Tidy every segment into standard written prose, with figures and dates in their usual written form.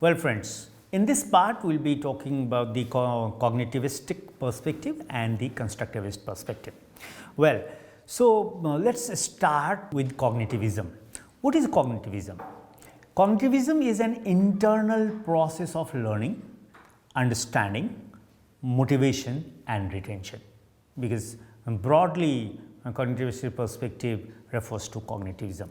Well friends, in this part we will be talking about the cognitivistic perspective and the constructivist perspective. Well, so let's start with cognitivism. What is cognitivism? Cognitivism is an internal process of learning, understanding, motivation and retention, because broadly cognitivist perspective refers to cognitivism.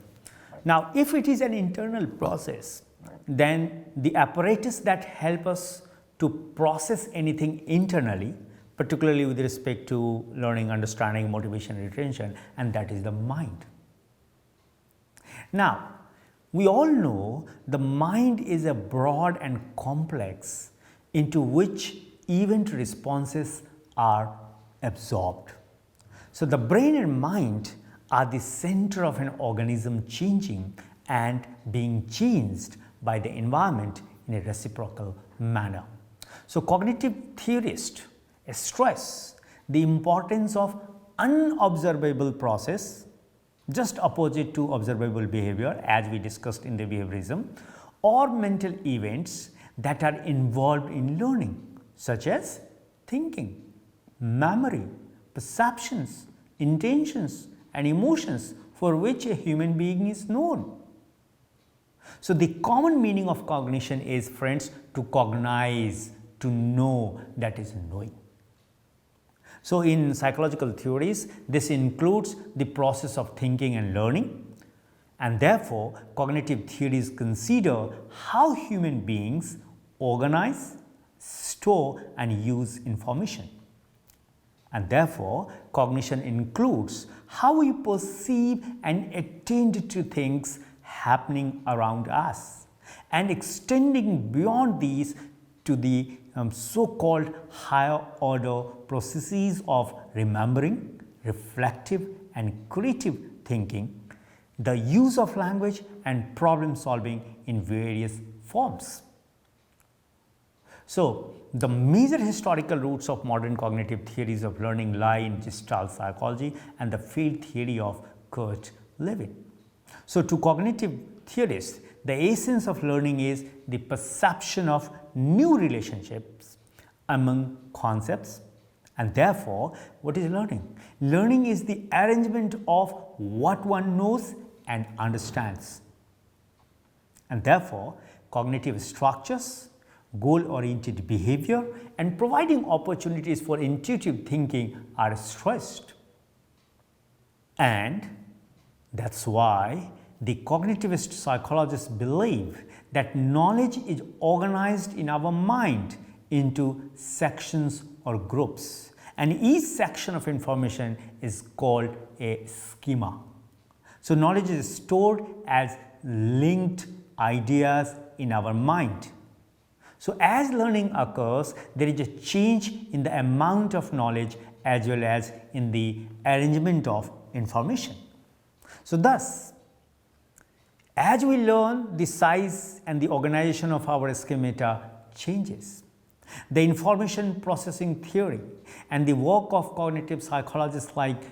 Now, if it is an internal process, then the apparatus that help us to process anything internally, particularly with respect to learning, understanding, motivation, retention, and that is the mind. Now, we all know the mind is a broad and complex into which event responses are absorbed. So, the brain and mind are the center of an organism changing and being changed by the environment in a reciprocal manner. So, cognitive theorists stress the importance of unobservable process, just opposite to observable behavior as we discussed in the behaviorism, or mental events that are involved in learning, such as thinking, memory, perceptions, intentions and emotions for which a human being is known. So, the common meaning of cognition is, friends, to cognize, to know, that is knowing. So, in psychological theories, this includes the process of thinking and learning, and therefore, cognitive theories consider how human beings organize, store and use information. And therefore, cognition includes how we perceive and attend to things happening around us, and extending beyond these to the so-called higher order processes of remembering, reflective and creative thinking, the use of language and problem solving in various forms. So, the major historical roots of modern cognitive theories of learning lie in Gestalt psychology and the field theory of Kurt Lewin. So, to cognitive theorists, the essence of learning is the perception of new relationships among concepts, and therefore, what is learning? Learning is the arrangement of what one knows and understands, and therefore, cognitive structures, goal-oriented behavior and providing opportunities for intuitive thinking are stressed. And that is why the cognitivist psychologists believe that knowledge is organized in our mind into sections or groups, and each section of information is called a schema. So, knowledge is stored as linked ideas in our mind. So, as learning occurs, there is a change in the amount of knowledge as well as in the arrangement of information. So, thus, as we learn, the size and the organization of our schemata changes. The information processing theory and the work of cognitive psychologists like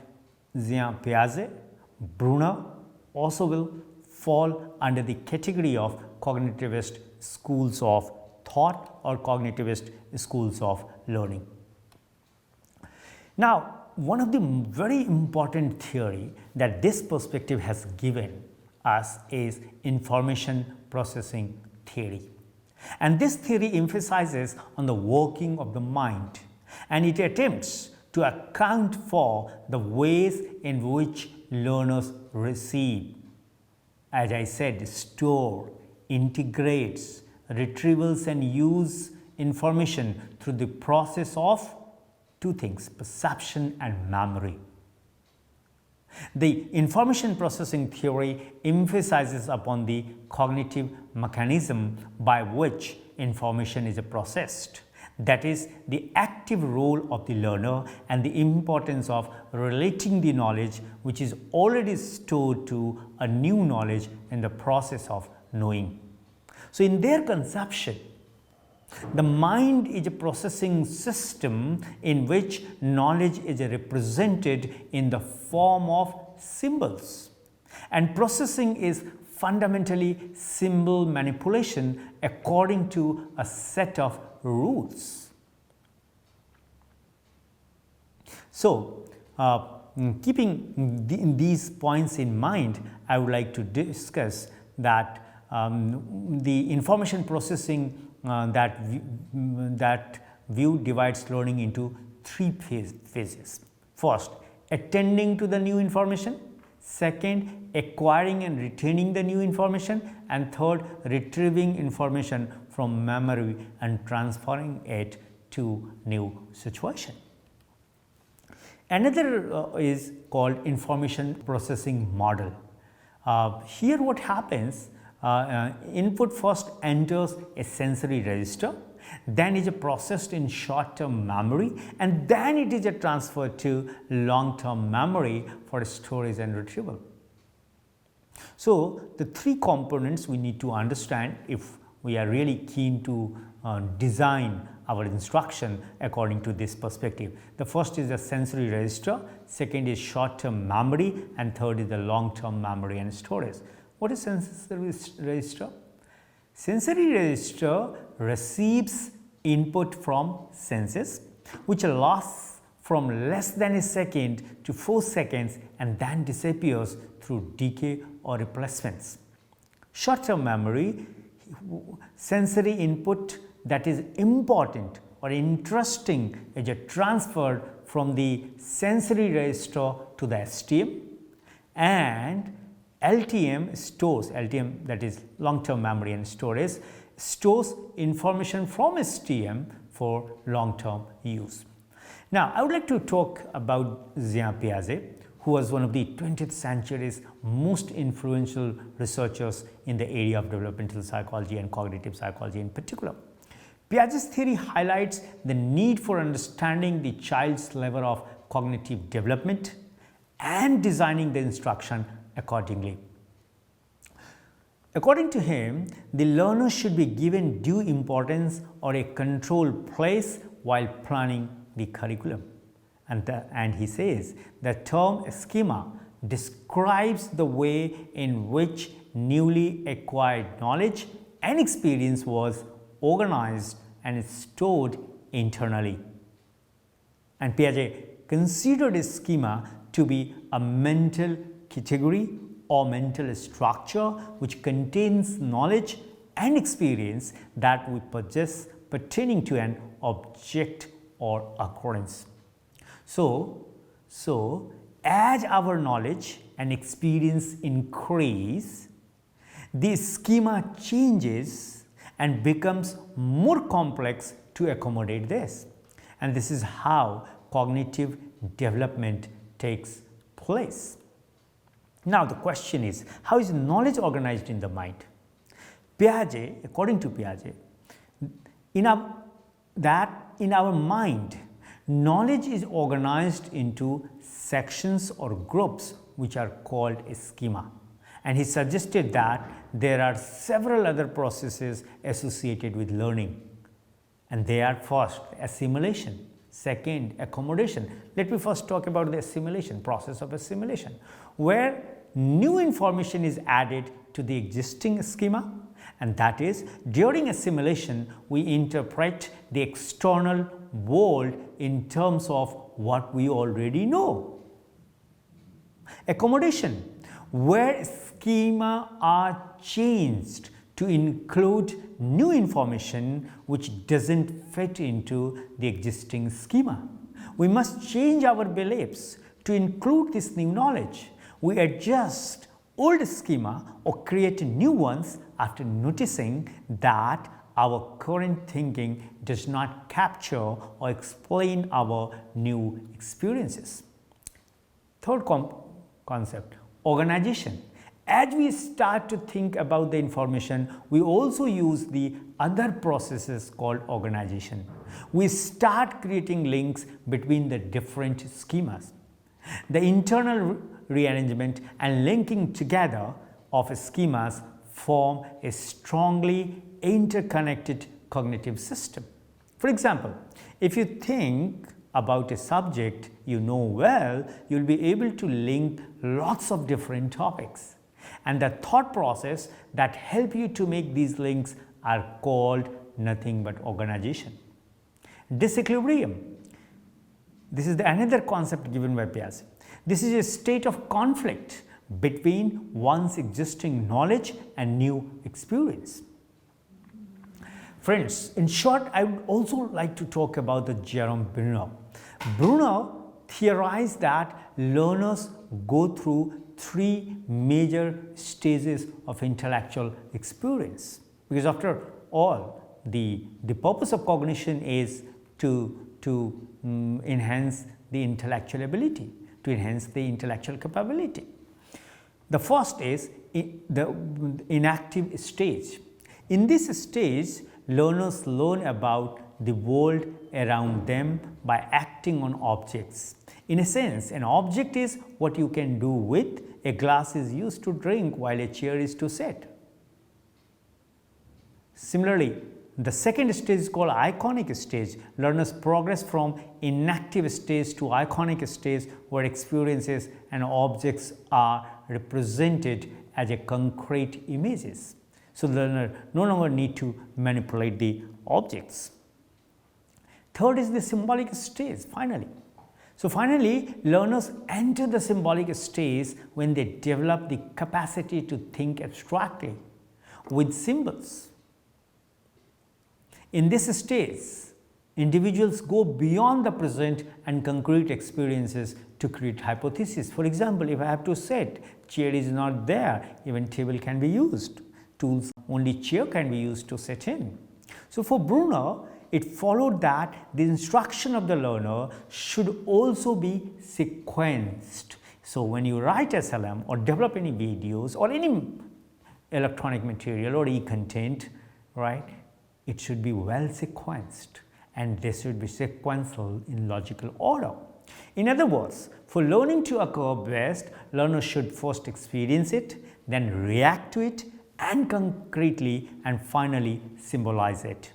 Jean Piaget, Brunner also will fall under the category of cognitivist schools of thought or cognitivist schools of learning. Now, one of the very important theory that this perspective has given us is information processing theory. And this theory emphasizes on the working of the mind, and it attempts to account for the ways in which learners receive, as I said, store, integrates, retrievals and use information through the process of two things, perception and memory. The information processing theory emphasizes upon the cognitive mechanism by which information is processed, that is, the active role of the learner and the importance of relating the knowledge which is already stored to a new knowledge in the process of knowing. So, in their conception, the mind is a processing system in which knowledge is represented in the form of symbols, and processing is fundamentally symbol manipulation according to a set of rules. So, keeping these points in mind, I would like to discuss that the information processing that view divides learning into three phases. First, attending to the new information. Second, acquiring and retaining the new information. And third, retrieving information from memory and transferring it to new situation. Another is called information processing model. Here what happens, input first enters a sensory register, then it is processed in short-term memory, and then it is transferred to long-term memory for storage and retrieval. So, the three components we need to understand if we are really keen to design our instruction according to this perspective. The first is the sensory register, second is short-term memory, and third is the long-term memory and storage. What is sensory register? Sensory register receives input from senses, which lasts from less than a second to 4 seconds and then disappears through decay or replacements. Short-term memory, sensory input that is important or interesting is transferred from the sensory register to the STM, and LTM stores, LTM that is long-term memory and storage, stores information from STM for long-term use. Now, I would like to talk about Jean Piaget, who was one of the 20th century's most influential researchers in the area of developmental psychology and cognitive psychology in particular. Piaget's theory highlights the need for understanding the child's level of cognitive development and designing the instruction accordingly. According to him, the learner should be given due importance or a controlled place while planning the curriculum. And he says the term schema describes the way in which newly acquired knowledge and experience was organized and stored internally. And Piaget considered a schema to be a mental category or mental structure which contains knowledge and experience that we possess pertaining to an object or occurrence. So as our knowledge and experience increase, the schema changes and becomes more complex to accommodate this. And this is how cognitive development takes place. Now, the question is, how is knowledge organized in the mind? Piaget, according to Piaget, in our mind, knowledge is organized into sections or groups which are called a schema. And he suggested that there are several other processes associated with learning. And they are first, assimilation, second, accommodation. Let me first talk about the assimilation, process of assimilation, where new information is added to the existing schema, and that is during assimilation we interpret the external world in terms of what we already know. Accommodation, where schema are changed to include new information which doesn't fit into the existing schema. We must change our beliefs to include this new knowledge. We adjust old schema or create new ones after noticing that our current thinking does not capture or explain our new experiences. Third concept, organization. As we start to think about the information, we also use the other processes called organization. We start creating links between the different schemas. The internal rearrangement and linking together of schemas form a strongly interconnected cognitive system. For example, if you think about a subject you know well, you will be able to link lots of different topics. and the thought process that help you to make these links are called nothing but organization. Disequilibrium. This is another concept given by Piaget. This is a state of conflict between one's existing knowledge and new experience. Friends, in short, I would also like to talk about the Jerome Bruner. Bruner theorized that learners go through three major stages of intellectual experience, because after all, the purpose of cognition is to enhance the intellectual ability, to enhance the intellectual capability. The first is the inactive stage. In this stage, learners learn about the world around them by acting on objects. In a sense, an object is what you can do with. A glass is used to drink while a chair is to sit. Similarly, the second stage is called iconic stage. Learners progress from inactive stage to iconic stage, where experiences and objects are represented as a concrete images. So, the learner no longer need to manipulate the objects. Third is the symbolic stage, finally. So, finally, learners enter the symbolic stage when they develop the capacity to think abstractly with symbols. In this stage, individuals go beyond the present and concrete experiences to create hypotheses. For example, if I have to sit, chair is not there, even table can be used. Tools, only chair can be used to sit in. So, for Bruner, it followed that the instruction of the learner should also be sequenced. So, when you write SLM or develop any videos or any electronic material or e-content, right, it should be well sequenced, and they should be sequential in logical order. In other words, for learning to occur best, learners should first experience it, then react to it, and concretely and finally symbolize it.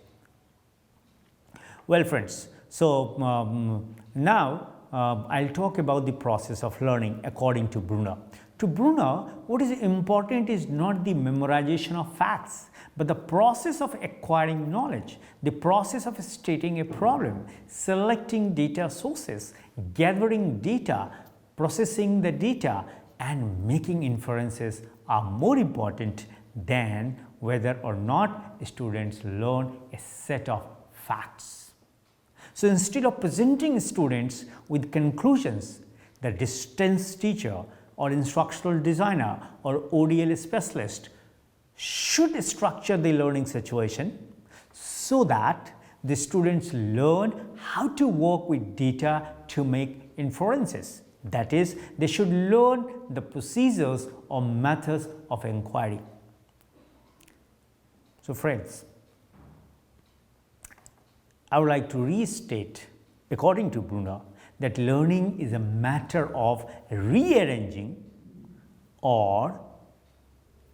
Well, friends, so now I'll talk about the process of learning according to Bruner. To Bruner, what is important is not the memorization of facts, but the process of acquiring knowledge, the process of stating a problem, selecting data sources, gathering data, processing the data, and making inferences are more important than whether or not students learn a set of facts. So, instead of presenting students with conclusions, the distance teacher or instructional designer or ODL specialist should structure the learning situation so that the students learn how to work with data to make inferences. That is, they should learn the procedures or methods of inquiry. So, friends, I would like to restate, according to Bruner, that learning is a matter of rearranging or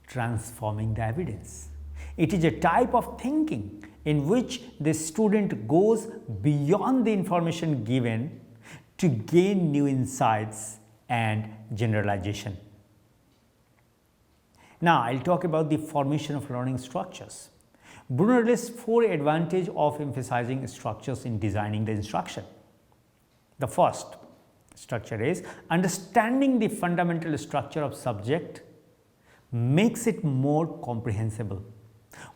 transforming the evidence. It is a type of thinking in which the student goes beyond the information given to gain new insights and generalization. Now, I will talk about the formation of learning structures. Bruner lists 4 advantages of emphasizing structures in designing the instruction. The first structure is understanding the fundamental structure of subject makes it more comprehensible.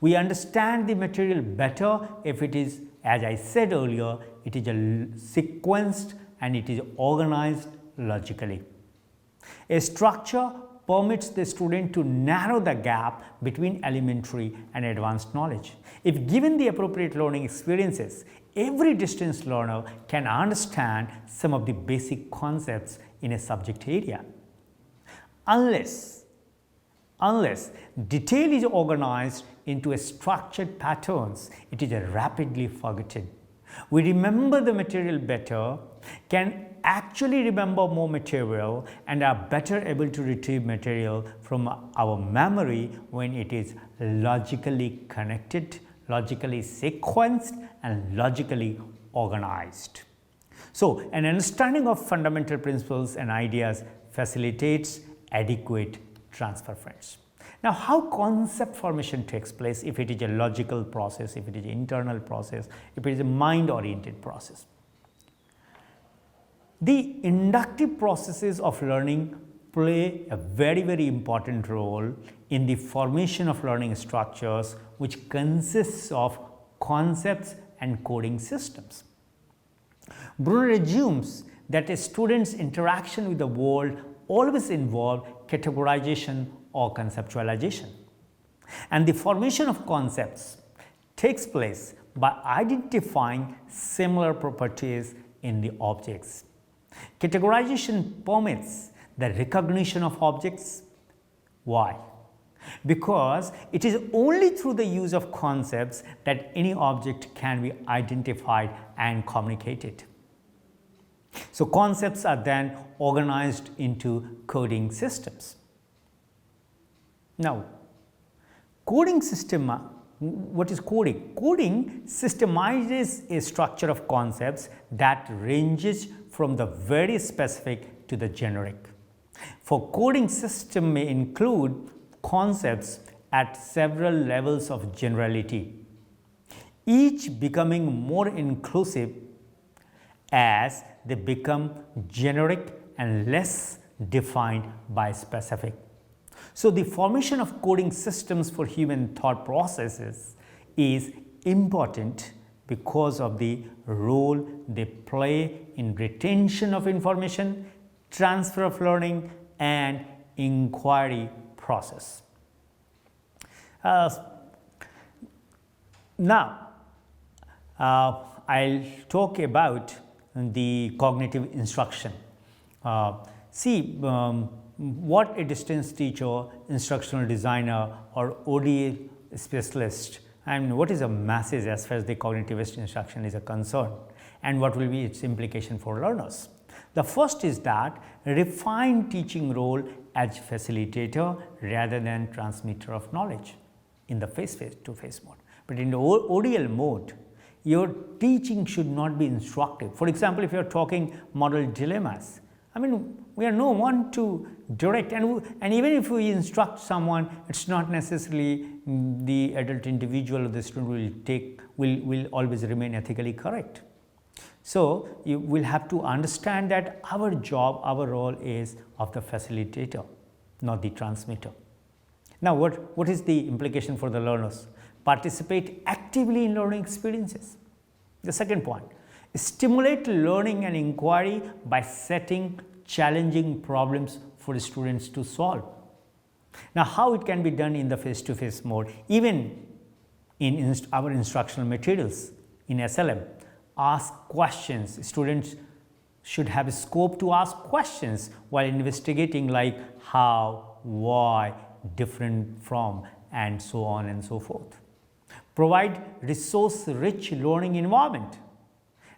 We understand the material better if it is, as I said earlier, it is sequenced and it is organized logically. A structure permits the student to narrow the gap between elementary and advanced knowledge. If given the appropriate learning experiences, every distance learner can understand some of the basic concepts in a subject area. Unless detail is organized into a structured patterns, it is rapidly forgotten. We remember the material better, can actually remember more material, and are better able to retrieve material from our memory when it is logically connected, logically sequenced, and logically organized. So, an understanding of fundamental principles and ideas facilitates adequate transfer friends. Now, how concept formation takes place, if it is a logical process, if it is an internal process, if it is a mind-oriented process. The inductive processes of learning play a very important role in the formation of learning structures, which consists of concepts and coding systems. Bruner assumes that a student's interaction with the world always involve categorization or conceptualization, and the formation of concepts takes place by identifying similar properties in the objects. Categorization permits the recognition of objects. Why? Because it is only through the use of concepts that any object can be identified and communicated. So, concepts are then organized into coding systems. Now, coding system, what is coding? Coding systemizes a structure of concepts that ranges from the very specific to the generic. For coding system may include concepts at several levels of generality, each becoming more inclusive as they become generic and less defined by specific. So, the formation of coding systems for human thought processes is important because of the role they play in retention of information, transfer of learning, and inquiry process. Now, I'll talk about the cognitive instruction. What a distance teacher, instructional designer, or ODA specialist, and what is a message as far as the cognitivist instruction is concerned, and what will be its implication for learners. The first is that refine teaching role as facilitator rather than transmitter of knowledge in the face-to-face mode. But in the ODL mode, your teaching should not be instructive. For example, if you are talking model dilemmas, I mean, we are no one to direct, and even if we instruct someone, it's not necessarily the adult individual or the student will always remain ethically correct. So, you will have to understand that our job, our role is of the facilitator, not the transmitter. Now, what is the implication for the learners? Participate actively in learning experiences. The second point, stimulate learning and inquiry by setting challenging problems for students to solve. Now, how it can be done in the face-to-face mode, even in our instructional materials in SLM, ask questions. Students should have scope to ask questions while investigating, like how, why, different from, and so on and so forth. Provide resource-rich learning environment.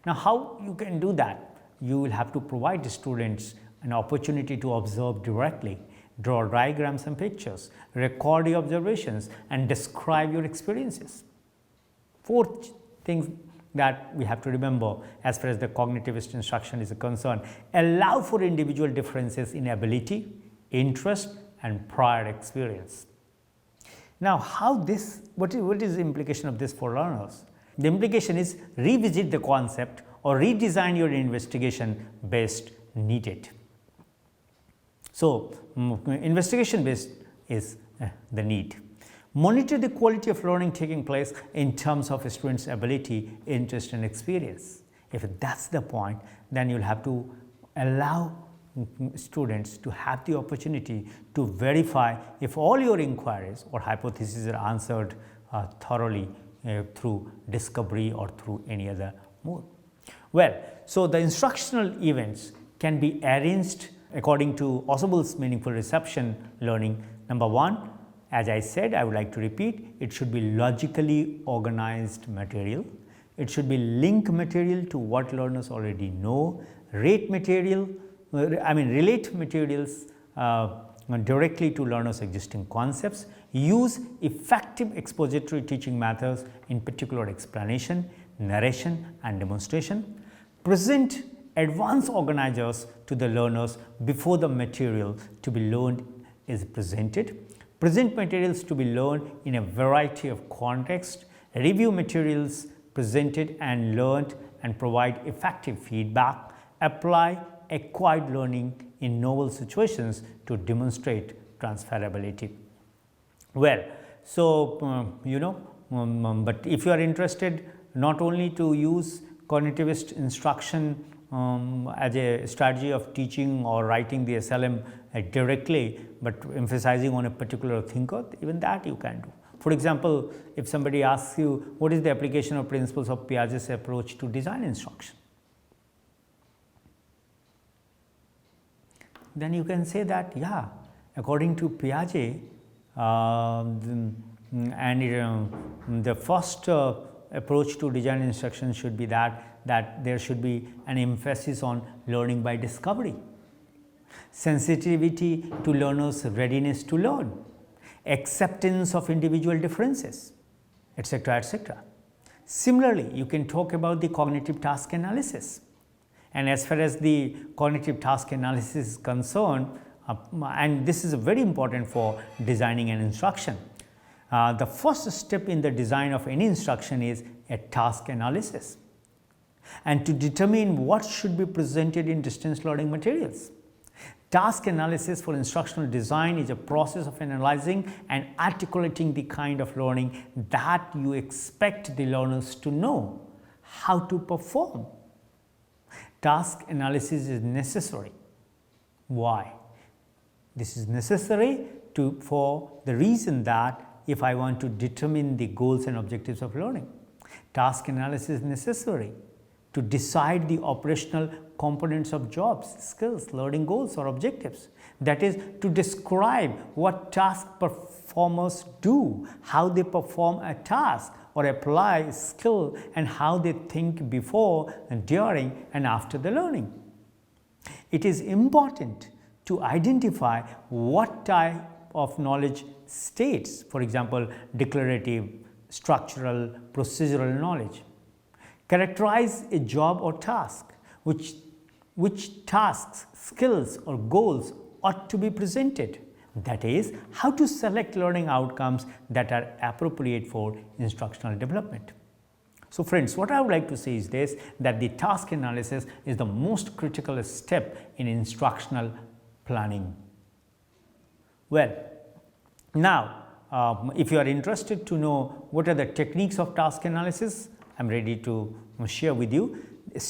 Now, how you can do that? You will have to provide the students an opportunity to observe directly, draw diagrams and pictures, record the observations, and describe your experiences. Fourth thing that we have to remember as far as the cognitivist instruction is concerned, allow for individual differences in ability, interest, and prior experience. Now, what is the implication of this for learners? The implication is revisit the concept or redesign your investigation based needed. So, investigation based is the need. Monitor the quality of learning taking place in terms of a student's ability, interest, and experience. If that's the point, then you'll have to allow students to have the opportunity to verify if all your inquiries or hypotheses are answered thoroughly through discovery or through any other mode. Well, so the instructional events can be arranged according to Ausubel's meaningful reception learning. Number one, as I said, I would like to repeat, it should be logically organized material. It should be link material to what learners already know, relate materials directly to learners' existing concepts, use effective expository teaching methods, in particular explanation, narration, and demonstration, present advanced organizers to the learners before the material to be learned is presented, present materials to be learned in a variety of contexts, review materials presented and learned and provide effective feedback, apply acquired learning in novel situations to demonstrate transferability. Well, so but if you are interested not only to use cognitivist instruction as a strategy of teaching or writing the SLM directly, but emphasizing on a particular thinker, even that you can do. For example, if somebody asks you what is the application of principles of Piaget's approach to design instruction, then you can say that, yeah, according to Piaget, the first approach to design instruction should be that there should be an emphasis on learning by discovery, sensitivity to learners' readiness to learn, acceptance of individual differences, etc., etc. Similarly, you can talk about the cognitive task analysis. And as far as the cognitive task analysis is concerned, and this is very important for designing an instruction, the first step in the design of any instruction is a task analysis, and to determine what should be presented in distance learning materials. Task analysis for instructional design is a process of analyzing and articulating the kind of learning that you expect the learners to know how to perform. Task analysis is necessary. Why? This is necessary for the reason that if I want to determine the goals and objectives of learning, task analysis is necessary to decide the operational components of jobs, skills, learning goals or objectives. That is, to describe what task performers do, how they perform a task or apply skill, and how they think before and during and after the learning. It is important to identify what type of knowledge states, for example, declarative, structural, procedural knowledge, characterize a job or task, which tasks, skills or goals ought to be presented. That is, how to select learning outcomes that are appropriate for instructional development. So friends, what I would like to say is this, that the task analysis is the most critical step in instructional planning. Well, now if you are interested to know what are the techniques of task analysis, I am ready to share with you. The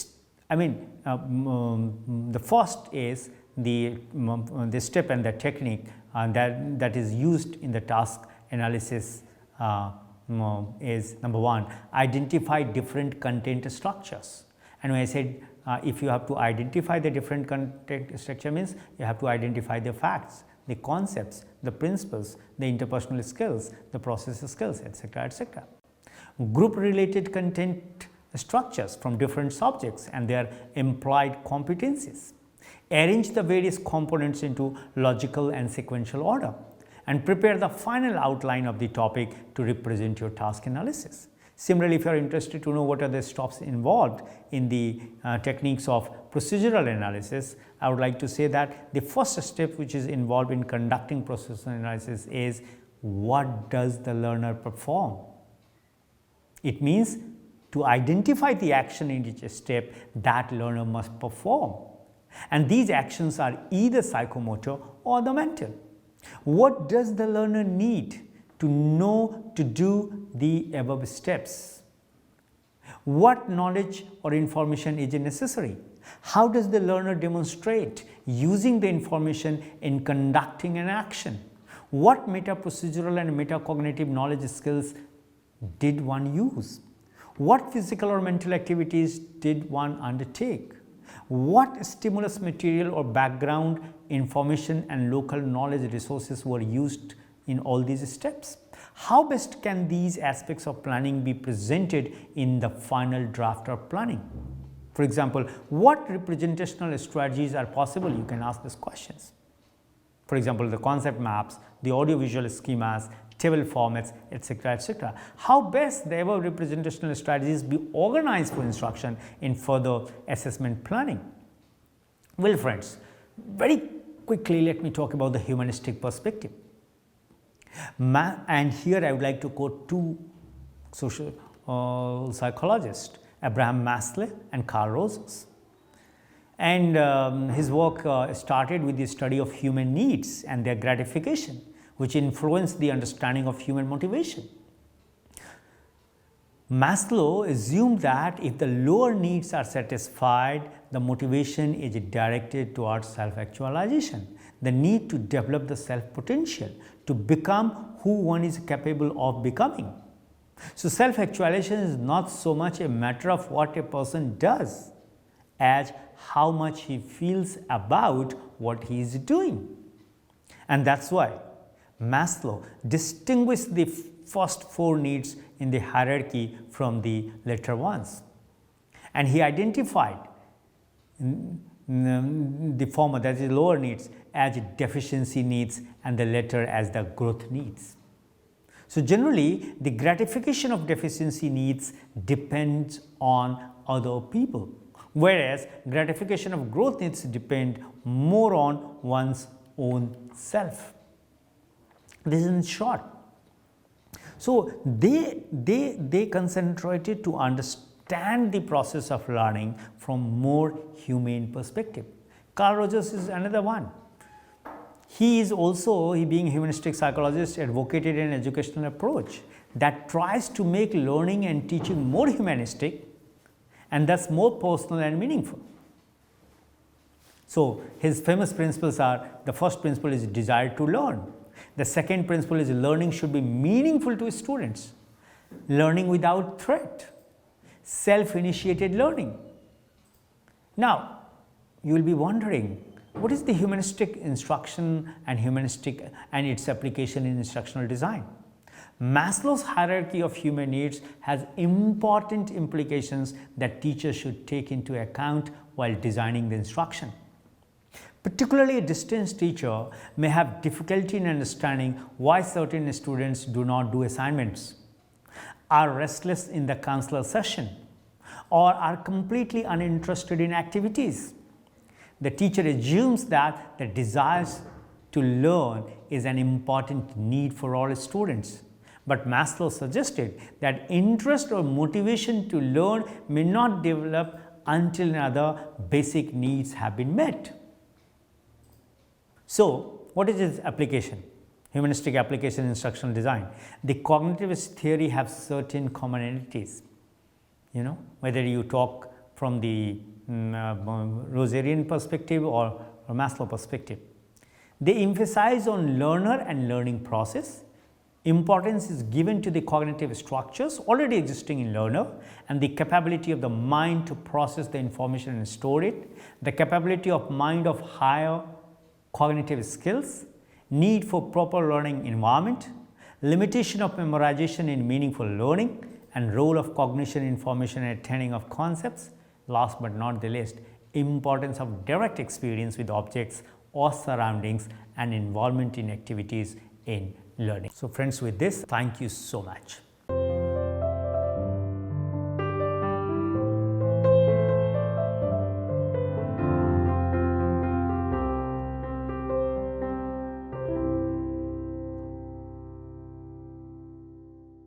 first is the step and the technique that is used in the task analysis is number one, identify different content structures. And when I said if you have to identify the different content structure, means you have to identify the facts, the concepts, the principles, the interpersonal skills, the process skills, etc., etc. Group related content structures from different subjects and their implied competencies. Arrange the various components into logical and sequential order, and prepare the final outline of the topic to represent your task analysis. Similarly, if you are interested to know what are the steps involved in the techniques of procedural analysis, I would like to say that the first step which is involved in conducting procedural analysis is what does the learner perform? It means to identify the action in each step that learner must perform, and these actions are either psychomotor or the mental. What does the learner need to know to do the above steps? What knowledge or information is necessary? How does the learner demonstrate using the information in conducting an action? What meta-procedural and meta-cognitive knowledge skills did one use? What physical or mental activities did one undertake? What stimulus material or background information and local knowledge resources were used in all these steps? How best can these aspects of planning be presented in the final draft of planning? For example, what representational strategies are possible? You can ask these questions. For example, the concept maps, the audiovisual schemas, table formats, etc., etc. How best the above representational strategies be organized for instruction in further assessment planning? Well friends, very quickly let me talk about the humanistic perspective. And here I would like to quote two social psychologists, Abraham Maslow and Carl Rogers. And his work started with the study of human needs and their gratification, which influenced the understanding of human motivation. Maslow assumed that if the lower needs are satisfied, the motivation is directed towards self-actualization, the need to develop the self-potential, to become who one is capable of becoming. So, self-actualization is not so much a matter of what a person does as how much he feels about what he is doing. And that is why Maslow distinguished the first four needs in the hierarchy from the later ones. And he identified the former, that is lower needs, as deficiency needs and the latter as the growth needs. So, generally the gratification of deficiency needs depends on other people, whereas gratification of growth needs depend more on one's own self. This is in short. So, they concentrated to understand the process of learning from more humane perspective. Carl Rogers is another one. He is also, he being a humanistic psychologist, advocated an educational approach that tries to make learning and teaching more humanistic and thus more personal and meaningful. So, his famous principles are, the first principle is desire to learn. The second principle is learning should be meaningful to students, learning without threat, self-initiated learning. Now, you will be wondering, what is the humanistic instruction and its application in instructional design? Maslow's hierarchy of human needs has important implications that teachers should take into account while designing the instruction. Particularly a distance teacher may have difficulty in understanding why certain students do not do assignments, are restless in the counselor session, or are completely uninterested in activities. The teacher assumes that the desire to learn is an important need for all students. But Maslow suggested that interest or motivation to learn may not develop until other basic needs have been met. So, what is its application? Humanistic application in instructional design. The cognitivist theory have certain commonalities, whether you talk from the Rogerian perspective or Maslow perspective. They emphasize on learner and learning process. Importance is given to the cognitive structures already existing in learner and the capability of the mind to process the information and store it, the capability of mind of higher cognitive skills, need for proper learning environment, limitation of memorization in meaningful learning, and role of cognition, information and attaining of concepts. Last but not the least, importance of direct experience with objects or surroundings and involvement in activities in learning. So, friends, with this, thank you so much.